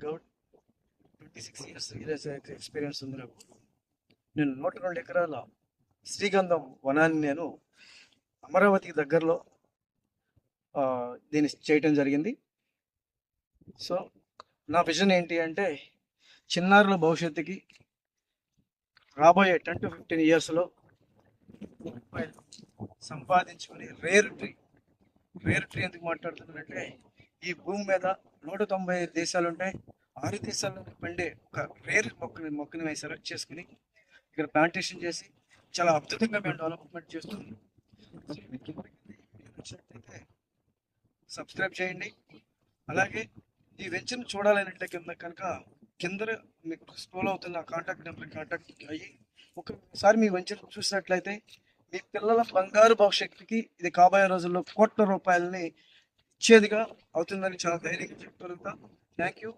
Goud 26 years experience ఉంది నాకు. నేను 102 ఎకరాల శ్రీగంధం వనాన్ని నేను అమరావతికి దగ్గరలో దీన్ని చేయటం జరిగింది. సో నా విజన్ ఏంటి అంటే చిన్నారుల భవిష్యత్తుకి రాబోయే 10 to 15 yearsలో సంపాదించుకుని రేర్ ట్రీ ఎందుకు మాట్లాడుతున్నానంటే ఈ భూమి మీద 195 దేశాలు ఉంటాయి. 6 దేశాల్లో పండే ఒక రేర్ మొక్కని మేము సెలెక్ట్ చేసుకుని ఇక్కడ ప్లాంటేషన్ చేసి చాలా అద్భుతంగా మేము డెవలప్మెంట్ చేస్తున్నాం. నచ్చినట్లయితే సబ్స్క్రైబ్ చేయండి. అలాగే ఈ వెంచర్ని చూడాలనంటే కింద మీకు స్క్రోల్ అవుతున్న కాంటాక్ట్ నెంబర్ కాంటాక్ట్ అయ్యి ఒకసారి మీ వెంచర్ చూసినట్లయితే మీ పిల్లల బంగారు భవిష్యత్తుకి ఇది కాబోయే రోజుల్లో కోట్ల రూపాయలని ఇచ్చేదిగా అవుతుందని చాలా ధైర్యంగా చెప్పగలుగుతా. Thank you.